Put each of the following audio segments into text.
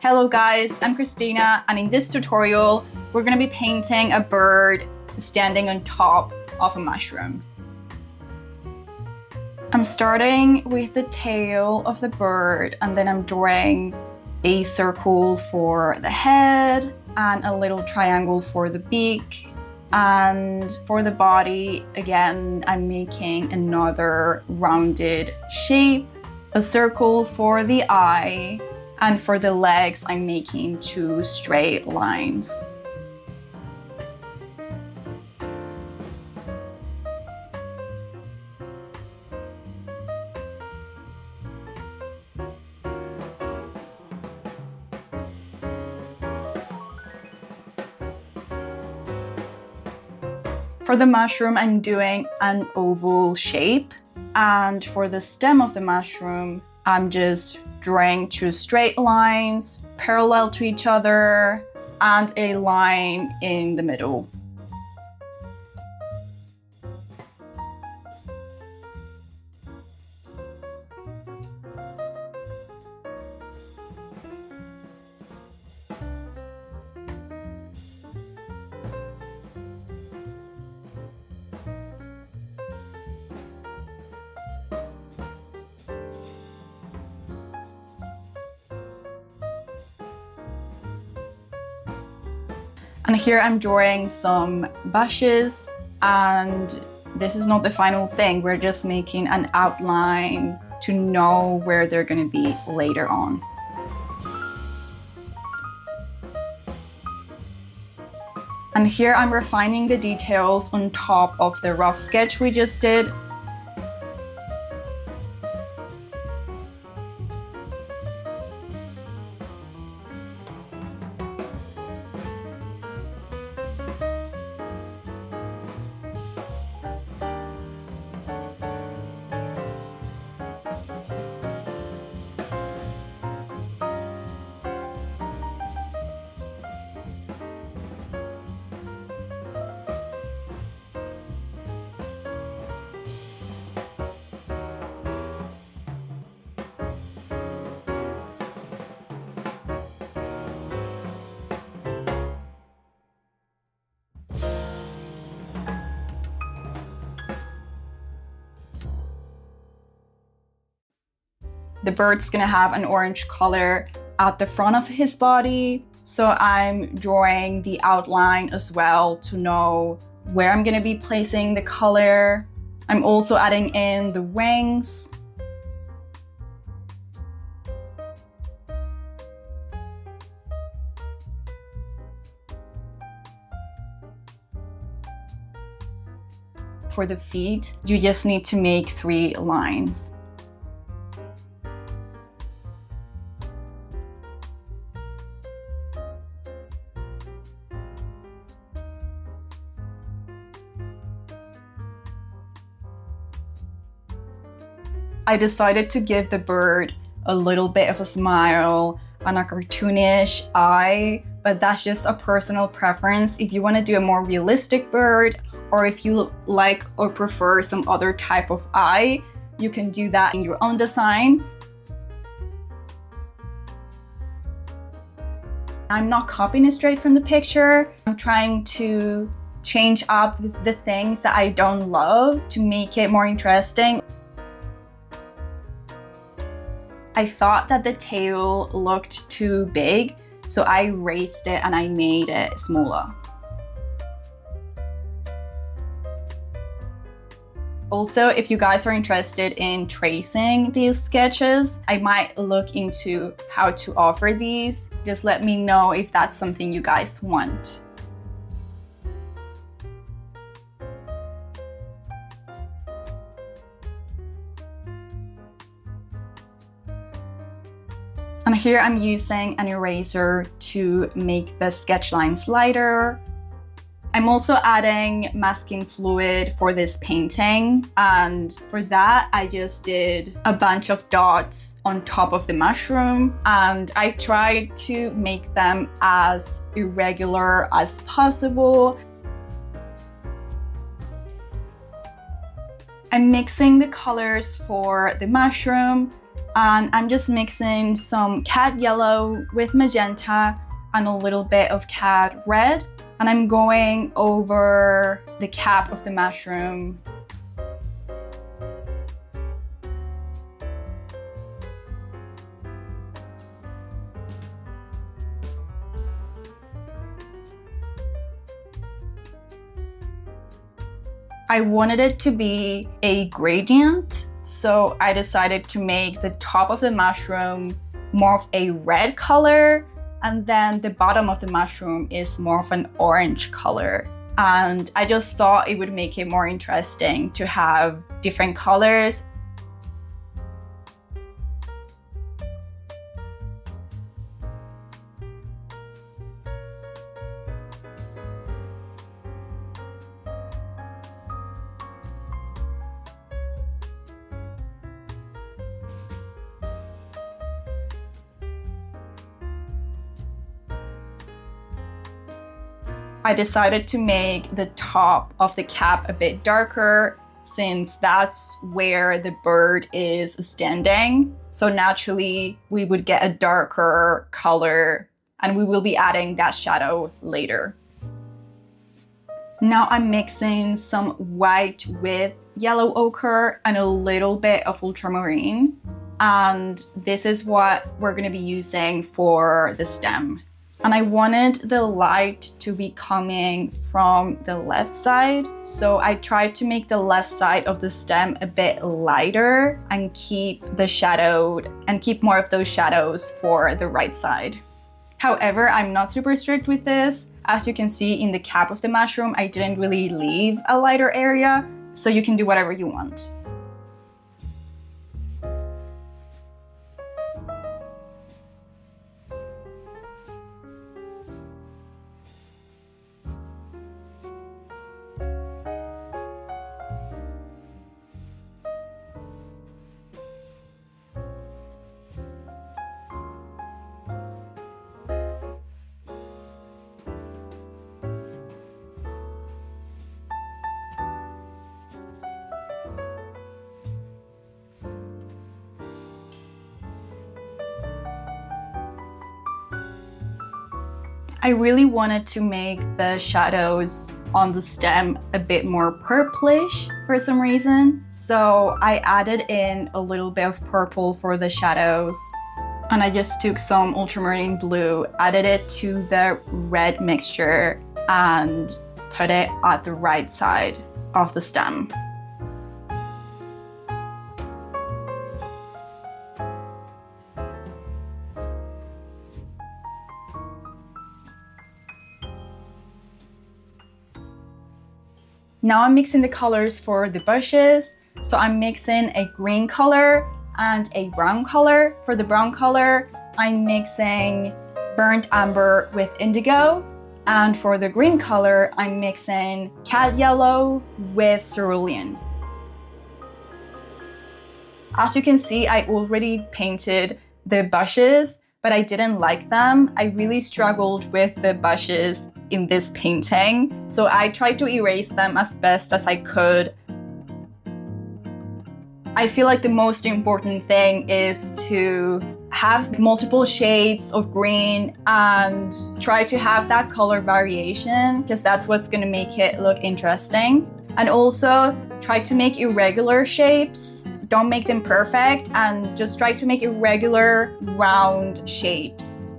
Hello guys, I'm Christina, and in this tutorial, we're gonna be painting a bird standing on top of a mushroom. I'm starting with the tail of the bird, and then I'm drawing a circle for the head and a little triangle for the beak. And for the body, again, I'm making another rounded shape, a circle for the eye, and for the legs, I'm making 2 straight lines. For the mushroom, I'm doing an oval shape, and for the stem of the mushroom, I'm just drawing 2 straight lines parallel to each other and a line in the middle. And here I'm drawing some bushes, and this is not the final thing. We're just making an outline to know where they're going to be later on. And here I'm refining the details on top of the rough sketch we just did. The bird's gonna have an orange color at the front of his body, so I'm drawing the outline as well to know where I'm gonna be placing the color. I'm also adding in the wings. For the feet, you just need to make 3 lines. I decided to give the bird a little bit of a smile and a cartoonish eye, but that's just a personal preference. If you want to do a more realistic bird, or if you like or prefer some other type of eye, you can do that in your own design. I'm not copying it straight from the picture. I'm trying to change up the things that I don't love to make it more interesting. I thought that the tail looked too big, so I raised it and I made it smaller. Also, if you guys are interested in tracing these sketches, I might look into how to offer these. Just let me know if that's something you guys want. And here I'm using an eraser to make the sketch lines lighter. I'm also adding masking fluid for this painting, and for that I just did a bunch of dots on top of the mushroom, and I tried to make them as irregular as possible. I'm mixing the colors for the mushroom And I'm just mixing some cat yellow with magenta and a little bit of cat red. And I'm going over the cap of the mushroom. I wanted it to be a gradient, so I decided to make the top of the mushroom more of a red color, and then the bottom of the mushroom is more of an orange color. And I just thought it would make it more interesting to have different colors. I decided to make the top of the cap a bit darker since that's where the bird is standing. So naturally we would get a darker color, and we will be adding that shadow later. Now I'm mixing some white with yellow ochre and a little bit of ultramarine. And this is what we're going to be using for the stem. And I wanted the light to be coming from the left side. So I tried to make the left side of the stem a bit lighter and keep more of those shadows for the right side. However, I'm not super strict with this. As you can see in the cap of the mushroom, I didn't really leave a lighter area, so you can do whatever you want. I really wanted to make the shadows on the stem a bit more purplish for some reason. So I added in a little bit of purple for the shadows. And I just took some ultramarine blue, added it to the red mixture, and put it at the right side of the stem. Now I'm mixing the colors for the bushes. So I'm mixing a green color and a brown color. For the brown color, I'm mixing burnt amber with indigo. And for the green color, I'm mixing cat yellow with cerulean. As you can see, I already painted the bushes, but I didn't like them. I really struggled with the bushes in this painting, so I tried to erase them as best as I could. I feel like the most important thing is to have multiple shades of green and try to have that color variation, because that's what's going to make it look interesting. And also try to make irregular shapes. Don't make them perfect, and just try to make irregular round shapes.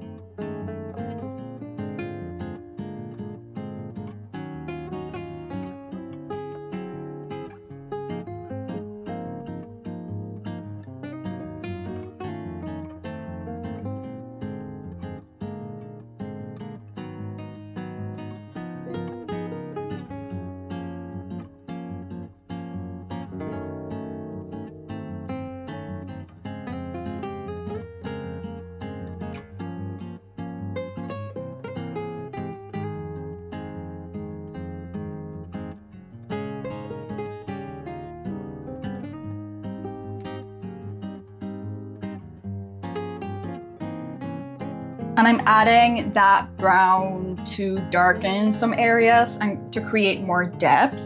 And I'm adding that brown to darken some areas and to create more depth.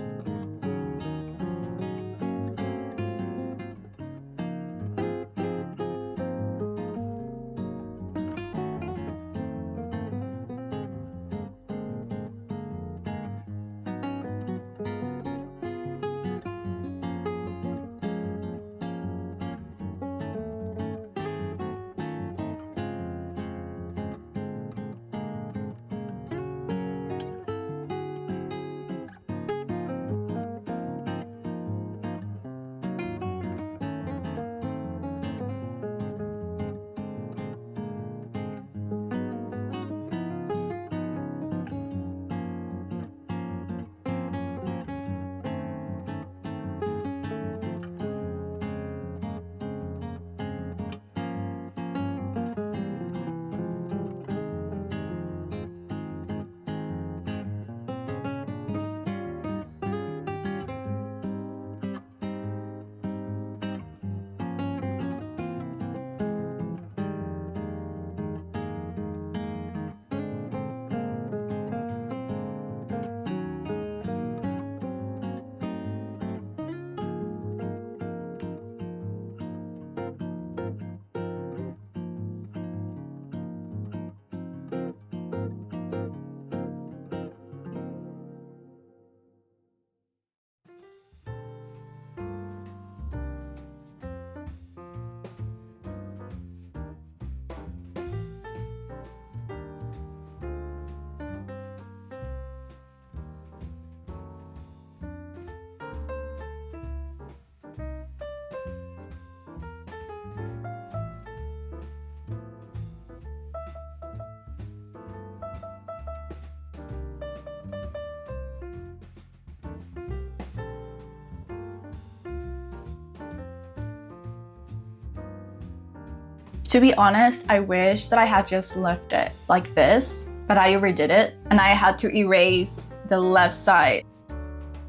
To be honest, I wish that I had just left it like this, but I overdid it and I had to erase the left side.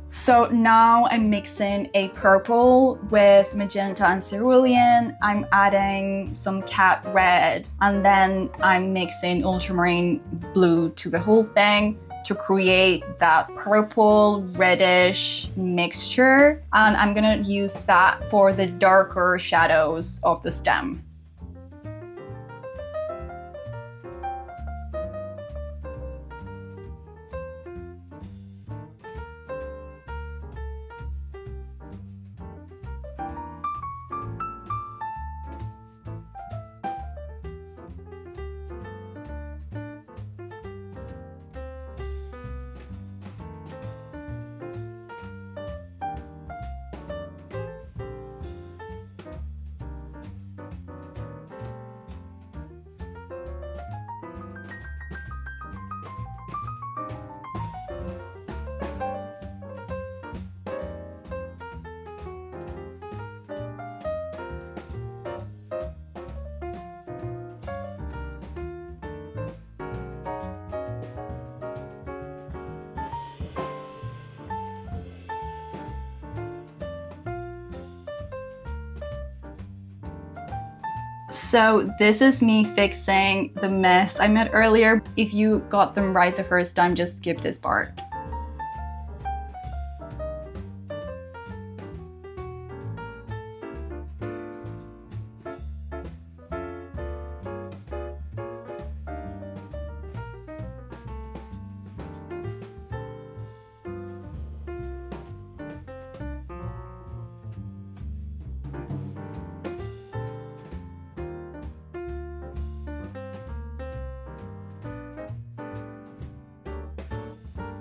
So now I'm mixing a purple with magenta and cerulean. I'm adding some cat red, and then I'm mixing ultramarine blue to the whole thing to create that purple reddish mixture. And I'm gonna use that for the darker shadows of the stem. So this is me fixing the mess I made earlier. If you got them right the first time, just skip this part.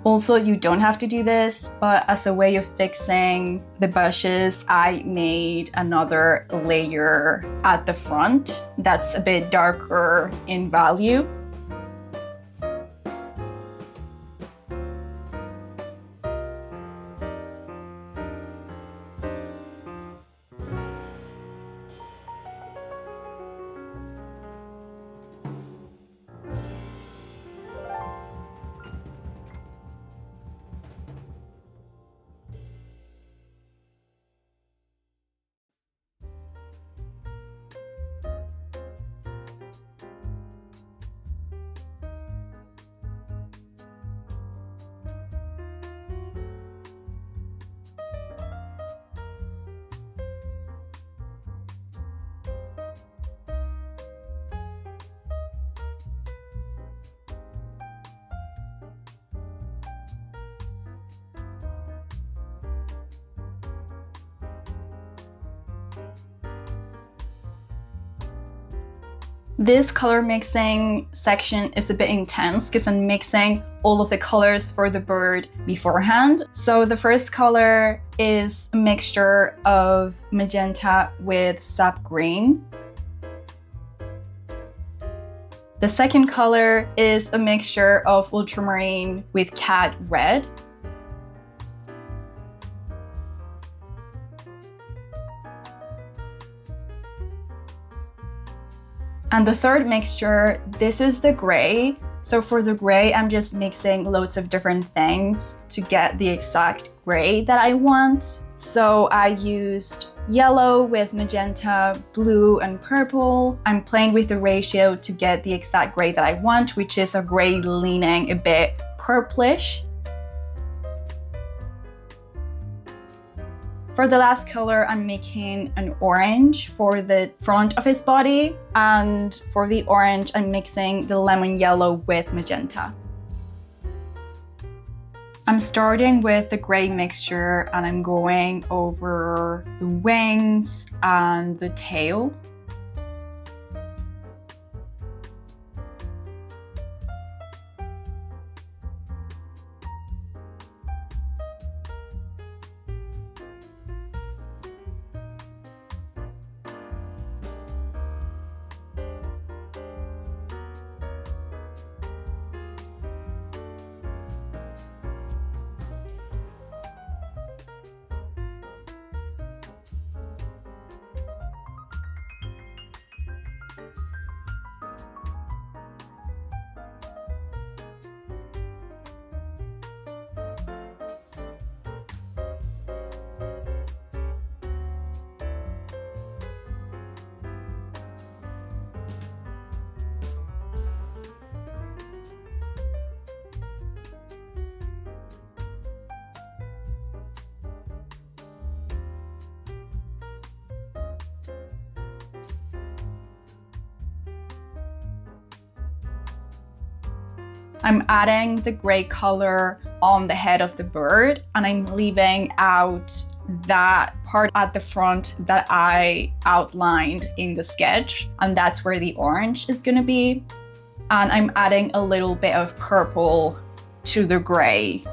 Also, you don't have to do this, but as a way of fixing the bushes, I made another layer at the front that's a bit darker in value. This color mixing section is a bit intense because I'm mixing all of the colors for the bird beforehand. So the first color is a mixture of magenta with sap green. The second color is a mixture of ultramarine with cat red. And the third mixture, this is the gray. So for the gray, I'm just mixing loads of different things to get the exact gray that I want. So I used yellow with magenta, blue, and purple. I'm playing with the ratio to get the exact gray that I want, which is a gray leaning a bit purplish. For the last color, I'm making an orange for the front of his body, and for the orange, I'm mixing the lemon yellow with magenta. I'm starting with the gray mixture and I'm going over the wings and the tail. I'm adding the gray color on the head of the bird, and I'm leaving out that part at the front that I outlined in the sketch, and that's where the orange is gonna be. And I'm adding a little bit of purple to the gray.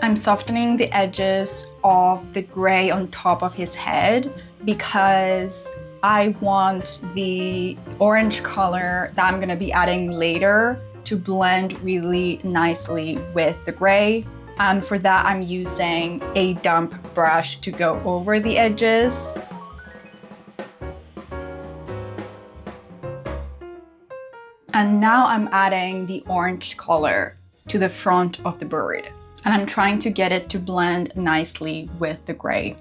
I'm softening the edges of the gray on top of his head because I want the orange color that I'm gonna be adding later to blend really nicely with the gray. And for that, I'm using a damp brush to go over the edges. And now I'm adding the orange color to the front of the bird. And I'm trying to get it to blend nicely with the gray.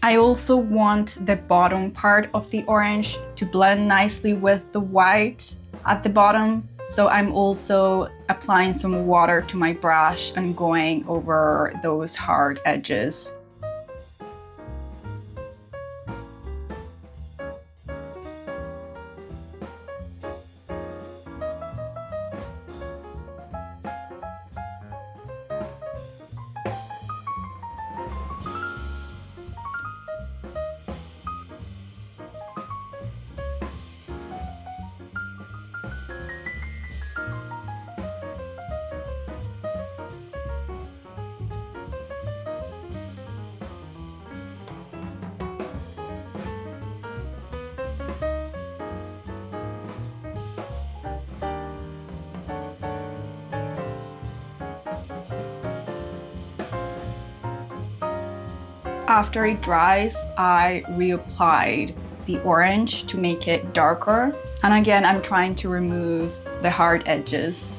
I also want the bottom part of the orange to blend nicely with the white at the bottom. So I'm also applying some water to my brush and going over those hard edges. After it dries, I reapplied the orange to make it darker. And again, I'm trying to remove the hard edges.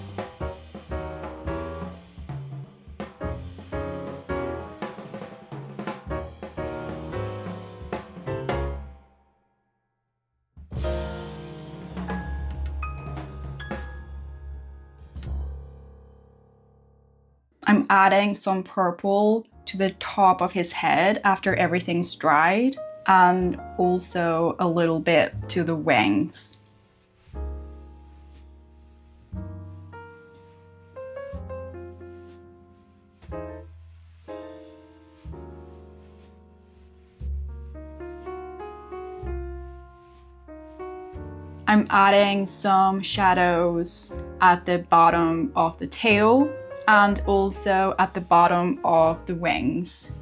I'm adding some purple to the top of his head after everything's dried, and also a little bit to the wings. I'm adding some shadows at the bottom of the tail and also at the bottom of the wings.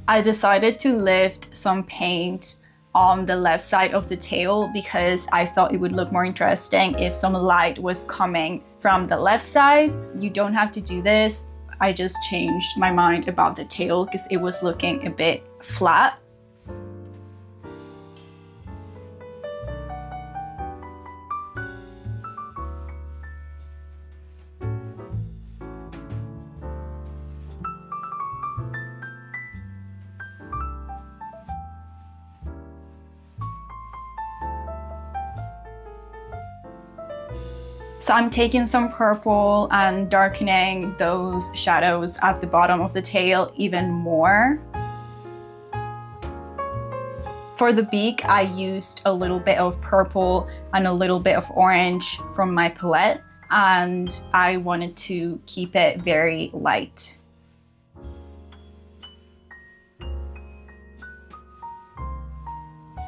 I decided to lift some paint on the left side of the tail because I thought it would look more interesting if some light was coming from the left side. You don't have to do this. I just changed my mind about the tail because it was looking a bit flat. So I'm taking some purple and darkening those shadows at the bottom of the tail even more. For the beak, I used a little bit of purple and a little bit of orange from my palette, and I wanted to keep it very light.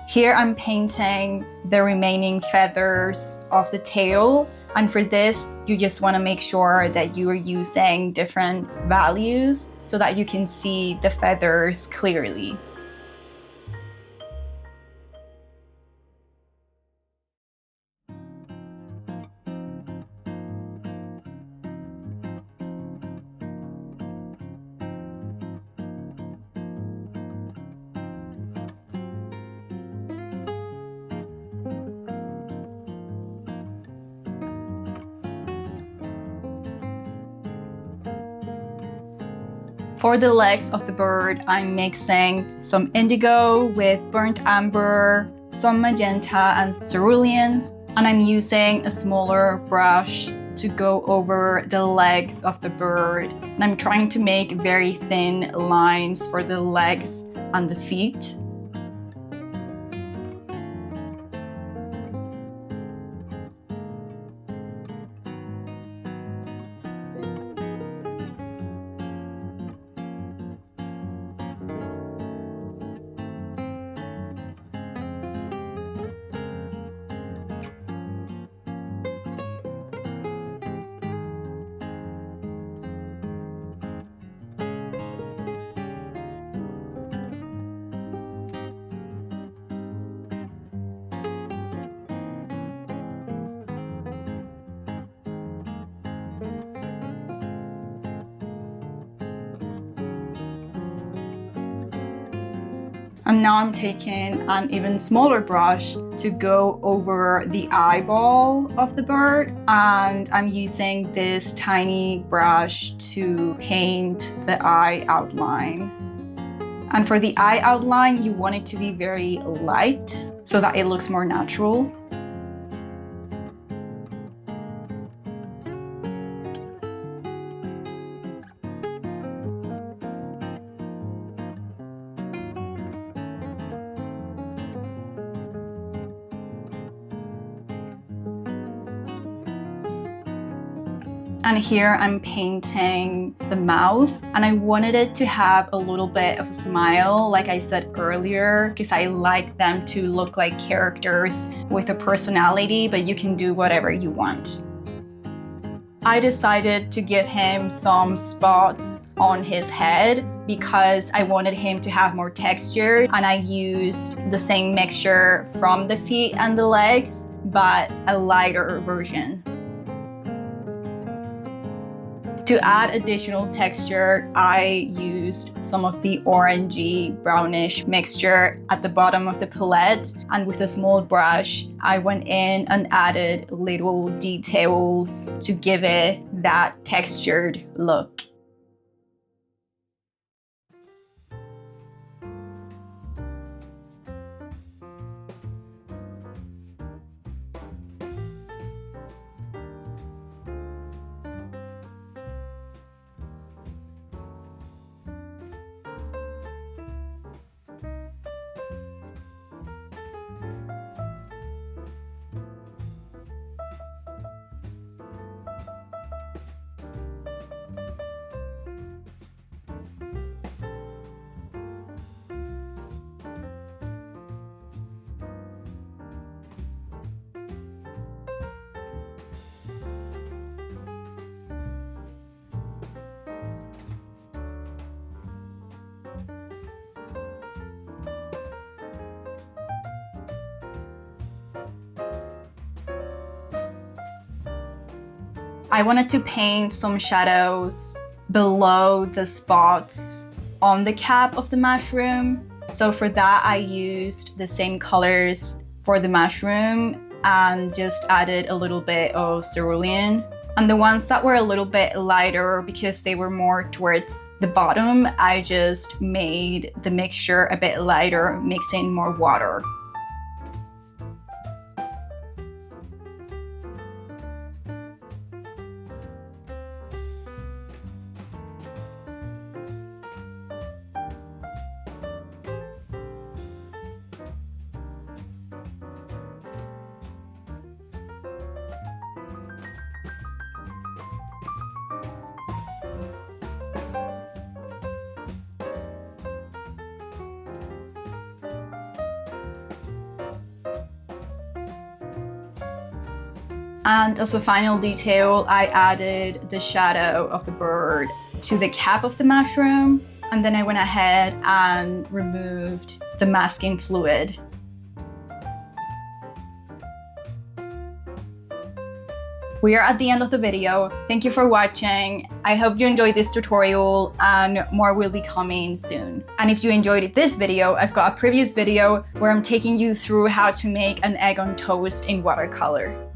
Here I'm painting the remaining feathers of the tail, and for this you just want to make sure that you are using different values so that you can see the feathers clearly. For the legs of the bird, I'm mixing some indigo with burnt amber, some magenta and cerulean, and I'm using a smaller brush to go over the legs of the bird. And I'm trying to make very thin lines for the legs and the feet. And now I'm taking an even smaller brush to go over the eyeball of the bird, and I'm using this tiny brush to paint the eye outline. And for the eye outline, you want it to be very light so that it looks more natural. And here I'm painting the mouth, and I wanted it to have a little bit of a smile, like I said earlier, because I like them to look like characters with a personality, but you can do whatever you want. I decided to give him some spots on his head because I wanted him to have more texture, and I used the same mixture from the feet and the legs, but a lighter version. To add additional texture, I used some of the orangey brownish mixture at the bottom of the palette, and with a small brush, I went in and added little details to give it that textured look. I wanted to paint some shadows below the spots on the cap of the mushroom. So for that, I used the same colors for the mushroom and just added a little bit of cerulean. And the ones that were a little bit lighter, because they were more towards the bottom, I just made the mixture a bit lighter, mixing more water. And as a final detail, I added the shadow of the bird to the cap of the mushroom. And then I went ahead and removed the masking fluid. We are at the end of the video. Thank you for watching. I hope you enjoyed this tutorial and more will be coming soon. And if you enjoyed this video, I've got a previous video where I'm taking you through how to make an egg on toast in watercolor.